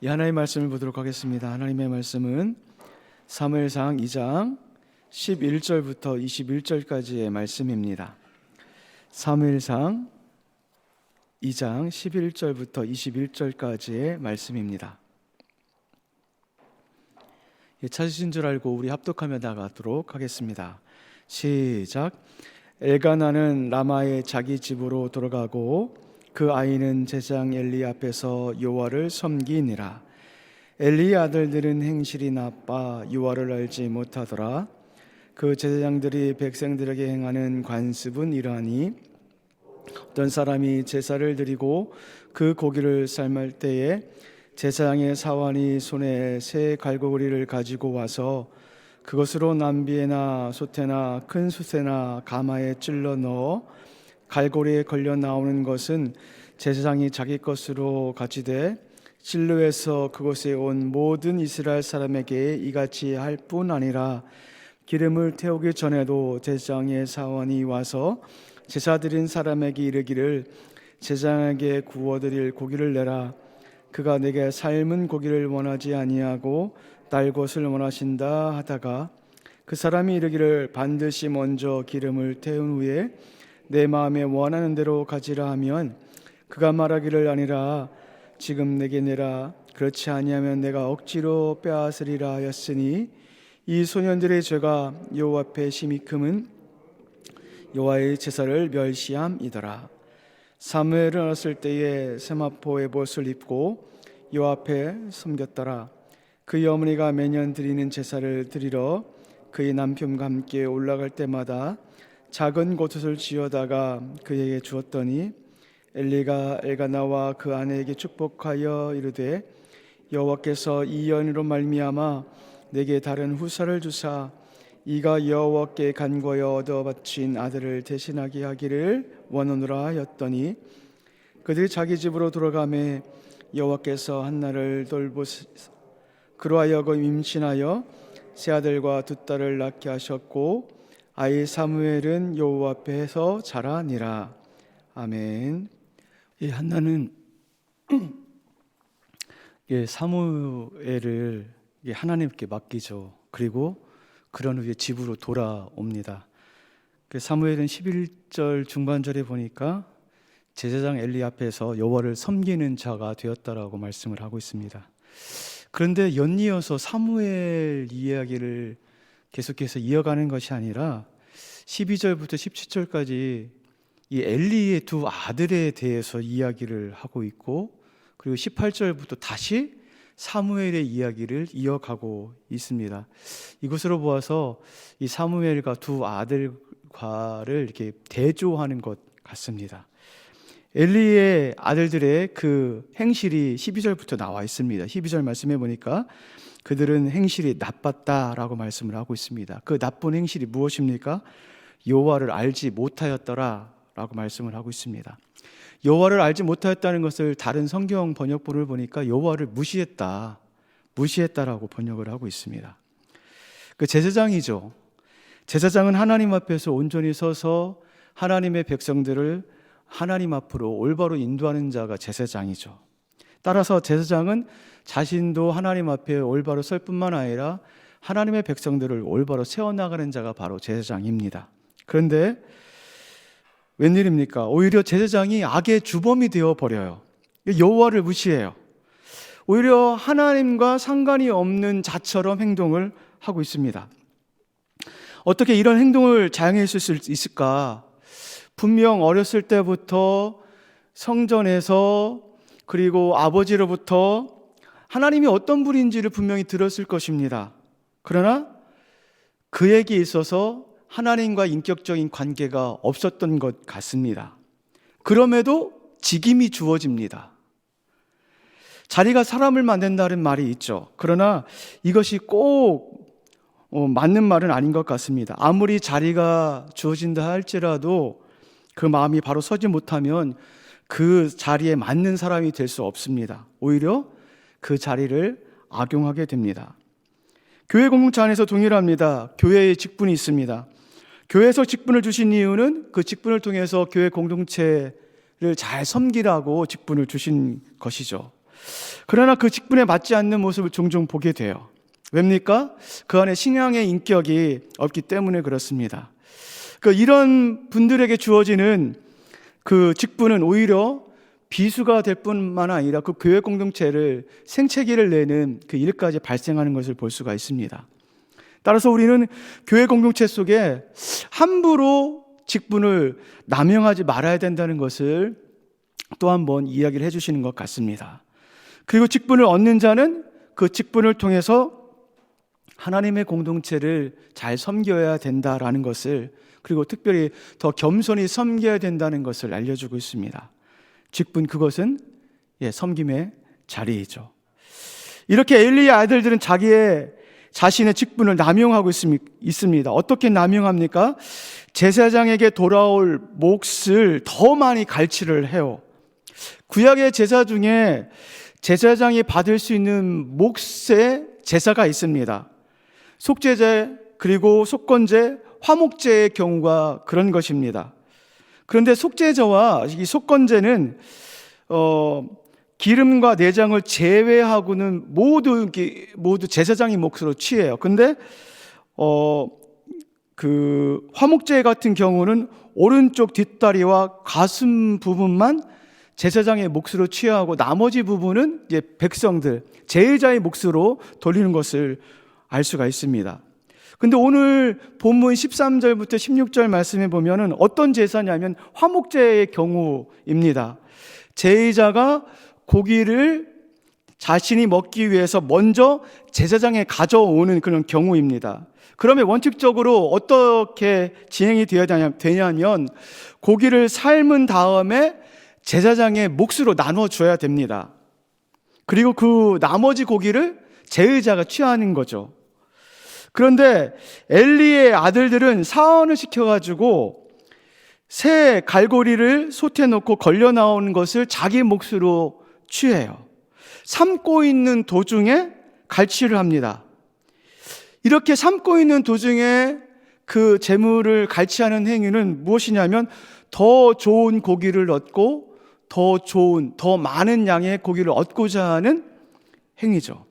하나님의 말씀을 보도록 하겠습니다. 하나님의 말씀은 사무엘상 2장 11절부터 21절까지의 말씀입니다. 사무엘상 2장 11절부터 21절까지의 말씀입니다. 찾으신 줄 알고 우리 합독하며 나가도록 하겠습니다. 시작. 엘가나는 라마의 자기 집으로 돌아가고 그 아이는 제사장 엘리 앞에서 여호와를 섬기니라. 엘리의 아들들은 행실이 나빠 여호와를 알지 못하더라. 그 제사장들이 백성들에게 행하는 관습은 이러하니 어떤 사람이 제사를 드리고 그 고기를 삶을 때에 제사장의 사환이 손에 새 갈고리를 가지고 와서 그것으로 남비에나 솥에나 큰 숯에나 가마에 찔러 넣어 갈고리에 걸려 나오는 것은 제사장이 자기 것으로 가지되 실로에서 그곳에 온 모든 이스라엘 사람에게 이같이 할 뿐 아니라 기름을 태우기 전에도 제사장의 사원이 와서 제사 드린 사람에게 이르기를 제사장에게 구워드릴 고기를 내라. 그가 내게 삶은 고기를 원하지 아니하고 날 것을 원하신다 하다가 그 사람이 이르기를 반드시 먼저 기름을 태운 후에 내 마음에 원하는 대로 가지라 하면 그가 말하기를 아니라 지금 내게 내라. 그렇지 아니하면 내가 억지로 빼앗으리라 하였으니 이 소년들의 죄가 여호와 앞에 심히 크면 여호와의 제사를 멸시함이더라. 사무엘은 어렸을 때에 세마포 에봇을 입고 여호와 앞에 섬겼더라. 그의 어머니가 매년 드리는 제사를 드리러 그의 남편과 함께 올라갈 때마다 작은 겉옷을 지어다가 그에게 주었더니 엘리가 엘가나와 그 아내에게 축복하여 이르되 여호와께서 이 연으로 말미암아 내게 다른 후사를 주사 이가 여호와께 간구하여 얻어 바친 아들을 대신하게 하기를 원하노라 하였더니 그들이 자기 집으로 돌아가매 여호와께서 한나를 돌보사 그로 하여금 임신하여 세 아들과 두 딸을 낳게 하셨고 아이 사무엘은 여호와 앞에서 자라니라. 아멘. 이 한나는 사무엘을 하나님께 맡기죠. 그리고 그런 후에 집으로 돌아옵니다. 사무엘은 11절 중반절에 보니까 제사장 엘리 앞에서 여호와를 섬기는 자가 되었다라고 말씀을 하고 있습니다. 그런데 연이어서 사무엘 이야기를 계속해서 이어가는 것이 아니라 12절부터 17절까지 이 엘리의 두 아들에 대해서 이야기를 하고 있고 그리고 18절부터 다시 사무엘의 이야기를 이어가고 있습니다. 이것으로 보아서 이 사무엘과 두 아들과를 이렇게 대조하는 것 같습니다. 엘리의 아들들의 그 행실이 12절부터 나와 있습니다. 12절 말씀해 보니까 그들은 행실이 나빴다라고 말씀을 하고 있습니다. 그 나쁜 행실이 무엇입니까? 여호와를 알지 못하였더라라고 말씀을 하고 있습니다. 여호와를 알지 못하였다는 것을 다른 성경 번역본을 보니까 여호와를 무시했다라고 번역을 하고 있습니다. 그 제사장이죠. 제사장은 하나님 앞에서 온전히 서서 하나님의 백성들을 하나님 앞으로 올바로 인도하는 자가 제사장이죠. 따라서 제사장은 자신도 하나님 앞에 올바로 설 뿐만 아니라 하나님의 백성들을 올바로 세워나가는 자가 바로 제사장입니다. 그런데 웬일입니까? 오히려 제사장이 악의 주범이 되어버려요. 여호와를 무시해요. 오히려 하나님과 상관이 없는 자처럼 행동을 하고 있습니다. 어떻게 이런 행동을 자행했을 수 있을까? 분명 어렸을 때부터 성전에서 그리고 아버지로부터 하나님이 어떤 분인지를 분명히 들었을 것입니다. 그러나 그에게 있어서 하나님과 인격적인 관계가 없었던 것 같습니다. 그럼에도 직임이 주어집니다. 자리가 사람을 만든다는 말이 있죠. 그러나 이것이 꼭 맞는 말은 아닌 것 같습니다. 아무리 자리가 주어진다 할지라도 그 마음이 바로 서지 못하면 그 자리에 맞는 사람이 될 수 없습니다. 오히려 그 자리를 악용하게 됩니다. 교회 공동체 안에서 동일합니다. 교회의 직분이 있습니다. 교회에서 직분을 주신 이유는 그 직분을 통해서 교회 공동체를 잘 섬기라고 직분을 주신 것이죠. 그러나 그 직분에 맞지 않는 모습을 종종 보게 돼요. 왜입니까? 그 안에 신앙의 인격이 없기 때문에 그렇습니다. 이런 분들에게 주어지는 그 직분은 오히려 비수가 될 뿐만 아니라 그 교회 공동체를 생채기를 내는 그 일까지 발생하는 것을 볼 수가 있습니다. 따라서 우리는 교회 공동체 속에 함부로 직분을 남용하지 말아야 된다는 것을 또 한 번 이야기를 해주시는 것 같습니다. 그리고 직분을 얻는 자는 그 직분을 통해서 하나님의 공동체를 잘 섬겨야 된다라는 것을, 그리고 특별히 더 겸손히 섬겨야 된다는 것을 알려주고 있습니다. 직분, 그것은 섬김의 자리이죠. 이렇게 엘리의 아들들은 자신의 직분을 남용하고 있습니다. 어떻게 남용합니까? 제사장에게 돌아올 몫을 더 많이 갈취를 해요. 구약의 제사 중에 제사장이 받을 수 있는 몫의 제사가 있습니다. 속죄제, 그리고 속건제, 화목제의 경우가 그런 것입니다. 그런데 속죄제와 이 속건제는 기름과 내장을 제외하고는 모두 제사장의 몫으로 취해요. 근데 그 화목제 같은 경우는 오른쪽 뒷다리와 가슴 부분만 제사장의 몫으로 취하고 나머지 부분은 이제 백성들, 제사장의 몫으로 돌리는 것을 알 수가 있습니다. 근데 오늘 본문 13절부터 16절 말씀에 보면은 어떤 제사냐면 화목제의 경우입니다. 제사자가 고기를 자신이 먹기 위해서 먼저 제사장에 가져오는 그런 경우입니다. 그러면 원칙적으로 어떻게 진행이 되냐면 고기를 삶은 다음에 제사장의 몫으로 나눠줘야 됩니다. 그리고 그 나머지 고기를 제사자가 취하는 거죠. 그런데 엘리의 아들들은 사원을 시켜가지고 새 갈고리를 솥에 넣고 걸려 나오는 것을 자기 몫으로 취해요. 삶고 있는 도중에 갈취를 합니다. 이렇게 삶고 있는 도중에 그 재물을 갈취하는 행위는 무엇이냐면 더 좋은 고기를 얻고 더 많은 양의 고기를 얻고자 하는 행위죠.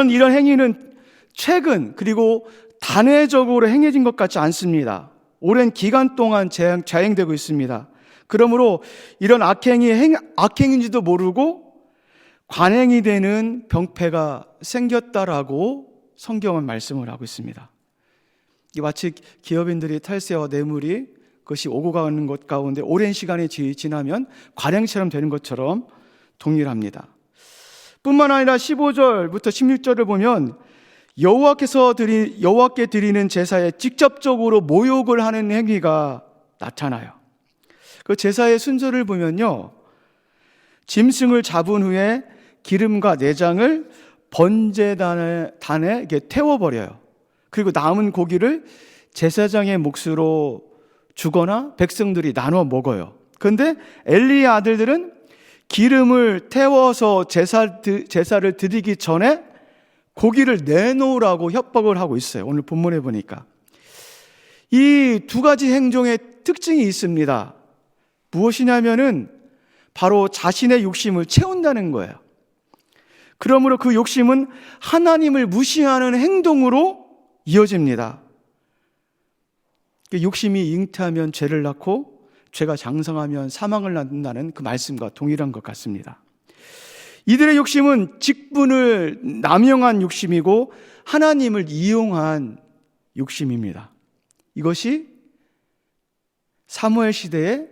이런 행위는 최근 그리고 단회적으로 행해진 것 같지 않습니다. 오랜 기간 동안 자행되고 있습니다. 그러므로 이런 악행인지도 모르고 관행이 되는 병폐가 생겼다라고 성경은 말씀을 하고 있습니다. 마치 기업인들이 탈세와 뇌물이 그것이 오고 가는 것 가운데 오랜 시간이 지나면 관행처럼 되는 것처럼 동일합니다. 뿐만 아니라 15절부터 16절을 보면 여호와께 드리는 제사에 직접적으로 모욕을 하는 행위가 나타나요. 그 제사의 순서를 보면요, 짐승을 잡은 후에 기름과 내장을 번제단에 이렇게 태워버려요. 그리고 남은 고기를 제사장의 몫으로 주거나 백성들이 나눠 먹어요. 그런데 엘리의 아들들은 기름을 태워서 제사를 드리기 전에 고기를 내놓으라고 협박을 하고 있어요. 오늘 본문에 보니까 이 두 가지 행동의 특징이 있습니다. 무엇이냐면은 바로 자신의 욕심을 채운다는 거예요. 그러므로 그 욕심은 하나님을 무시하는 행동으로 이어집니다. 욕심이 잉태하면 죄를 낳고 죄가 장성하면 사망을 낳는다는 그 말씀과 동일한 것 같습니다. 이들의 욕심은 직분을 남용한 욕심이고 하나님을 이용한 욕심입니다. 이것이 사무엘 시대의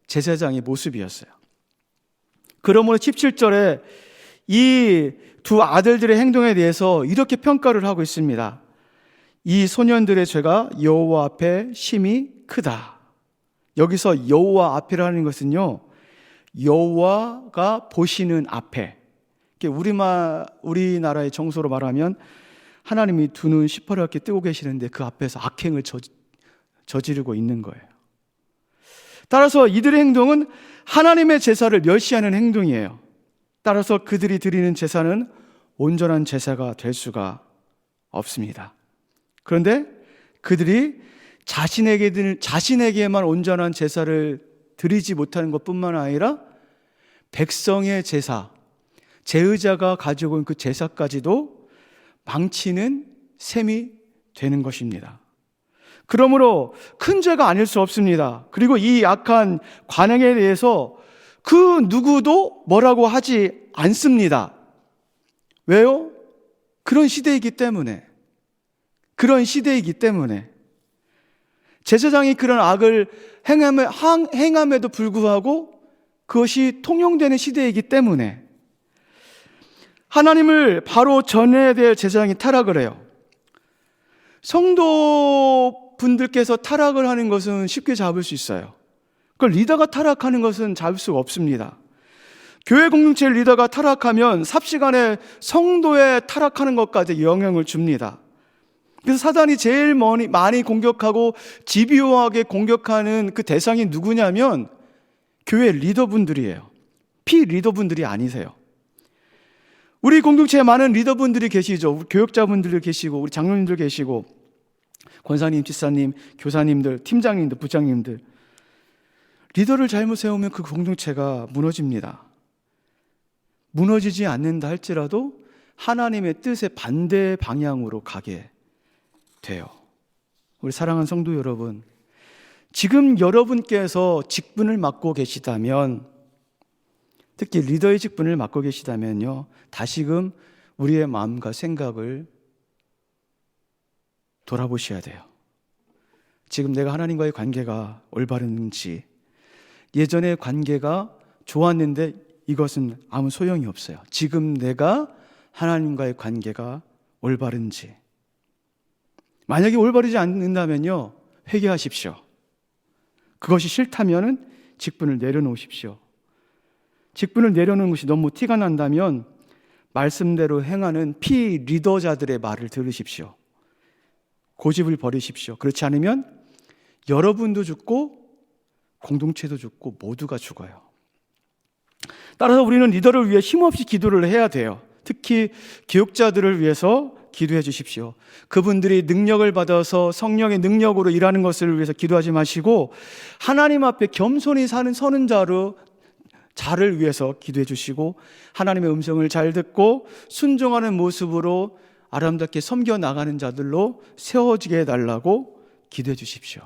제사장의 모습이었어요. 그러므로 17절에 이 두 아들들의 행동에 대해서 이렇게 평가를 하고 있습니다. 이 소년들의 죄가 여호와 앞에 심히 크다. 여기서 여호와 앞이라는 것은요, 여호와가 보시는 앞에, 우리나라의 정서로 말하면 하나님이 두 눈 시퍼렇게 뜨고 계시는데 그 앞에서 악행을 저지르고 있는 거예요. 따라서 이들의 행동은 하나님의 제사를 멸시하는 행동이에요. 따라서 그들이 드리는 제사는 온전한 제사가 될 수가 없습니다. 그런데 그들이 자신에게만 온전한 제사를 드리지 못하는 것뿐만 아니라 백성의 제사, 제의자가 가지고 온 그 제사까지도 망치는 셈이 되는 것입니다. 그러므로 큰 죄가 아닐 수 없습니다. 그리고 이 악한 관행에 대해서 그 누구도 뭐라고 하지 않습니다. 왜요? 그런 시대이기 때문에. 제사장이 그런 악을 행함에도 불구하고 그것이 통용되는 시대이기 때문에 하나님을 바로 전해야 될 제사장이 타락을 해요. 성도분들께서 타락을 하는 것은 쉽게 잡을 수 있어요. 그걸 리더가 타락하는 것은 잡을 수가 없습니다. 교회 공동체 리더가 타락하면 삽시간에 성도의 타락하는 것까지 영향을 줍니다. 그래서 사단이 제일 많이 공격하고 집요하게 공격하는 그 대상이 누구냐면 교회 리더분들이에요. 피리더분들이 아니세요. 우리 공동체에 많은 리더분들이 계시죠. 우리 교역자분들 계시고 우리 장로님들 계시고 권사님, 집사님, 교사님들, 팀장님들, 부장님들. 리더를 잘못 세우면 그 공동체가 무너집니다. 무너지지 않는다 할지라도 하나님의 뜻에 반대 방향으로 가게 돼요. 우리 사랑하는 성도 여러분, 지금 여러분께서 직분을 맡고 계시다면, 특히 리더의 직분을 맡고 계시다면요, 다시금 우리의 마음과 생각을 돌아보셔야 돼요. 지금 내가 하나님과의 관계가 올바른지, 예전의 관계가 좋았는데 이것은 아무 소용이 없어요. 지금 내가 하나님과의 관계가 올바른지. 만약에 올바르지 않는다면요, 회개하십시오. 그것이 싫다면은 직분을 내려놓으십시오. 직분을 내려놓는 것이 너무 티가 난다면 말씀대로 행하는 피리더자들의 말을 들으십시오. 고집을 버리십시오. 그렇지 않으면 여러분도 죽고 공동체도 죽고 모두가 죽어요. 따라서 우리는 리더를 위해 힘없이 기도를 해야 돼요. 특히 교육자들을 위해서 기도해 주십시오. 그분들이 능력을 받아서 성령의 능력으로 일하는 것을 위해서 기도하지 마시고 하나님 앞에 겸손히 서는 자를 위해서 기도해 주시고 하나님의 음성을 잘 듣고 순종하는 모습으로 아름답게 섬겨 나가는 자들로 세워지게 해달라고 기도해 주십시오.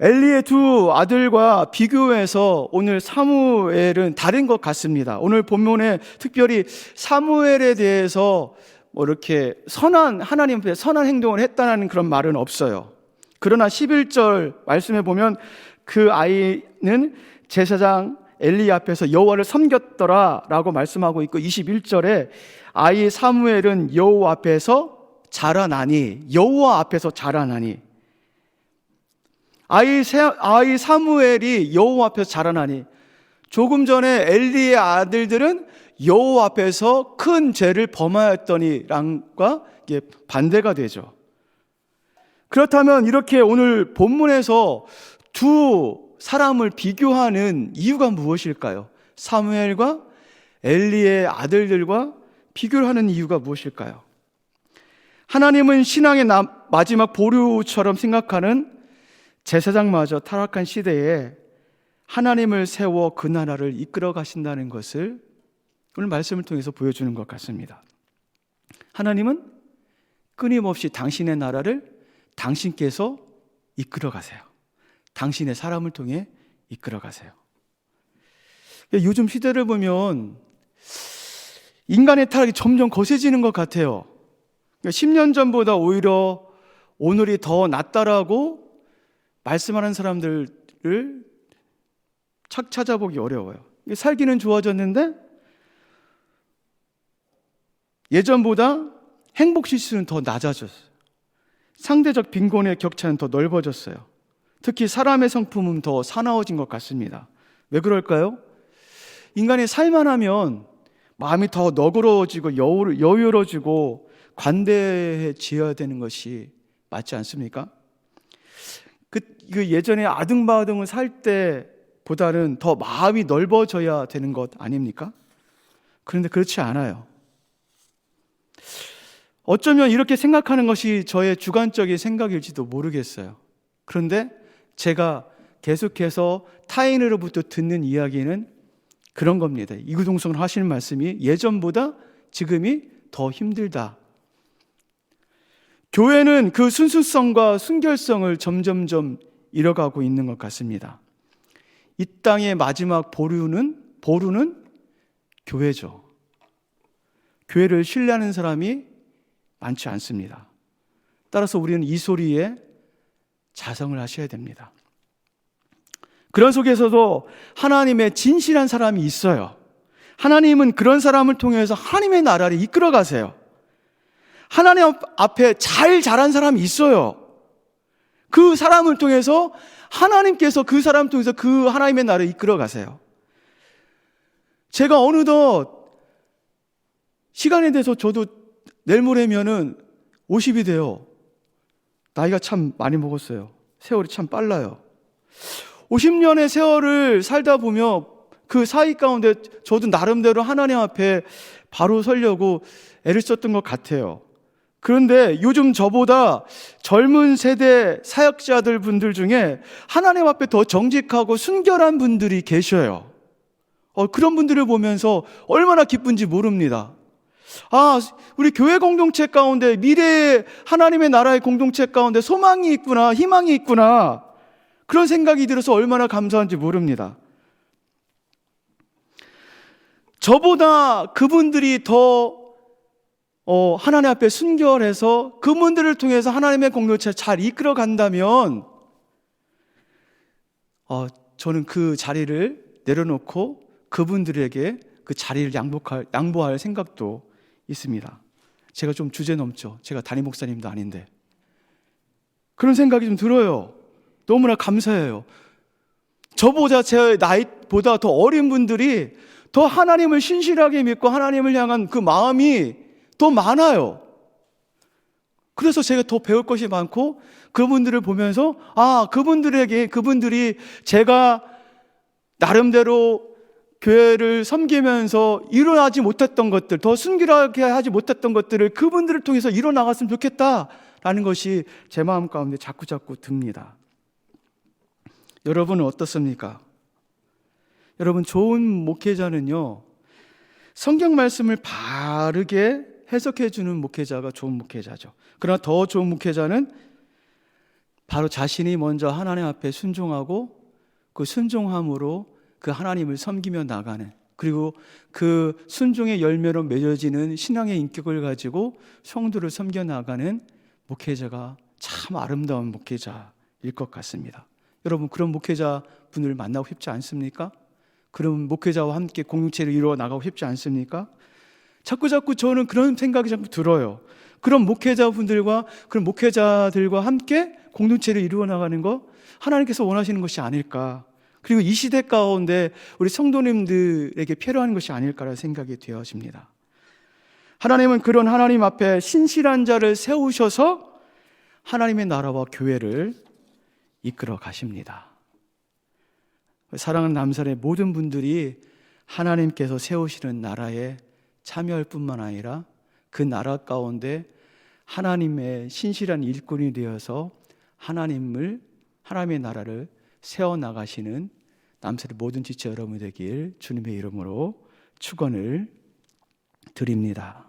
엘리의 두 아들과 비교해서 오늘 사무엘은 다른 것 같습니다. 오늘 본문에 특별히 사무엘에 대해서 이렇게 하나님 앞에 선한 행동을 했다는 그런 말은 없어요. 그러나 11절 말씀에 보면 그 아이는 제사장 엘리 앞에서 여호와를 섬겼더라 라고 말씀하고 있고 21절에 아이 사무엘은 여호와 앞에서 자라나니 아이 사무엘이 여호와 앞에서 자라나니 조금 전에 엘리의 아들들은 여호와 앞에서 큰 죄를 범하였더니랑과 반대가 되죠. 그렇다면 이렇게 오늘 본문에서 두 사람을 비교하는 이유가 무엇일까요? 사무엘과 엘리의 아들들과 비교를 하는 이유가 무엇일까요? 하나님은 신앙의 마지막 보루처럼 생각하는 제사장마저 타락한 시대에 하나님을 세워 그 나라를 이끌어 가신다는 것을 오늘 말씀을 통해서 보여주는 것 같습니다. 하나님은 끊임없이 당신의 나라를 당신께서 이끌어 가세요. 당신의 사람을 통해 이끌어 가세요. 요즘 시대를 보면 인간의 타락이 점점 거세지는 것 같아요. 10년 전보다 오히려 오늘이 더 낫다라고 말씀하는 사람들을 찾아보기 어려워요. 살기는 좋아졌는데 예전보다 행복 지수는 더 낮아졌어요. 상대적 빈곤의 격차는 더 넓어졌어요. 특히 사람의 성품은 더 사나워진 것 같습니다. 왜 그럴까요? 인간이 살만하면 마음이 더 너그러워지고 여유로워지고 관대해져야 되는 것이 맞지 않습니까? 그 예전에 아등바등을 살 때보다는 더 마음이 넓어져야 되는 것 아닙니까? 그런데 그렇지 않아요. 어쩌면 이렇게 생각하는 것이 저의 주관적인 생각일지도 모르겠어요. 그런데 제가 계속해서 타인으로부터 듣는 이야기는 그런 겁니다. 이구동성을 하시는 말씀이 예전보다 지금이 더 힘들다. 교회는 그 순수성과 순결성을 점점점 잃어가고 있는 것 같습니다. 이 땅의 마지막 보루는 교회죠. 교회를 신뢰하는 사람이 많지 않습니다. 따라서 우리는 이 소리에 자성을 하셔야 됩니다. 그런 속에서도 하나님의 진실한 사람이 있어요. 하나님은 그런 사람을 통해서 하나님의 나라를 이끌어 가세요. 하나님 앞에 잘 자란 사람이 있어요. 그 사람을 통해서 하나님께서 그 사람을 통해서 그 하나님의 나라를 이끌어 가세요. 제가 어느덧 시간에 대해서 저도 내일 모레면은 50이 돼요. 나이가 참 많이 먹었어요. 세월이 참 빨라요. 50년의 세월을 살다 보면 그 사이 가운데 저도 나름대로 하나님 앞에 바로 서려고 애를 썼던 것 같아요. 그런데 요즘 저보다 젊은 세대 사역자들 분들 중에 하나님 앞에 더 정직하고 순결한 분들이 계셔요. 그런 분들을 보면서 얼마나 기쁜지 모릅니다. 우리 교회 공동체 가운데 미래의 하나님의 나라의 공동체 가운데 소망이 있구나, 희망이 있구나, 그런 생각이 들어서 얼마나 감사한지 모릅니다. 저보다 그분들이 더 하나님 앞에 순결해서 그분들을 통해서 하나님의 공동체를 잘 이끌어 간다면 저는 그 자리를 내려놓고 그분들에게 그 자리를 양보할 생각도 있습니다. 제가 좀 주제 넘죠. 제가 담임 목사님도 아닌데 그런 생각이 좀 들어요. 너무나 감사해요. 저보다 제 나이보다 더 어린 분들이 더 하나님을 신실하게 믿고 하나님을 향한 그 마음이 더 많아요. 그래서 제가 더 배울 것이 많고 그분들을 보면서 그분들이 제가 나름대로 교회를 섬기면서 일어나지 못했던 것들, 더 순결하게 하지 못했던 것들을 그분들을 통해서 일어나갔으면 좋겠다라는 것이 제 마음 가운데 자꾸 듭니다. 여러분은 어떻습니까? 여러분, 좋은 목회자는요, 성경 말씀을 바르게 해석해 주는 목회자가 좋은 목회자죠. 그러나 더 좋은 목회자는 바로 자신이 먼저 하나님 앞에 순종하고 그 순종함으로 그 하나님을 섬기며 나가는, 그리고 그 순종의 열매로 맺어지는 신앙의 인격을 가지고 성도를 섬겨 나가는 목회자가 참 아름다운 목회자일 것 같습니다. 여러분, 그런 목회자 분을 만나고 싶지 않습니까? 그런 목회자와 함께 공동체를 이루어 나가고 싶지 않습니까? 자꾸 저는 그런 생각이 자꾸 들어요. 그런 목회자분들과 그런 목회자들과 함께 공동체를 이루어 나가는 거 하나님께서 원하시는 것이 아닐까, 그리고 이 시대 가운데 우리 성도님들에게 필요한 것이 아닐까라는 생각이 되어집니다. 하나님은 그런 하나님 앞에 신실한 자를 세우셔서 하나님의 나라와 교회를 이끌어 가십니다. 사랑하는 남산의 모든 분들이 하나님께서 세우시는 나라에 참여할 뿐만 아니라 그 나라 가운데 하나님의 신실한 일꾼이 되어서 하나님의 나라를 세워나가시는 남산의 모든 지체 여러분이 되길 주님의 이름으로 축원을 드립니다.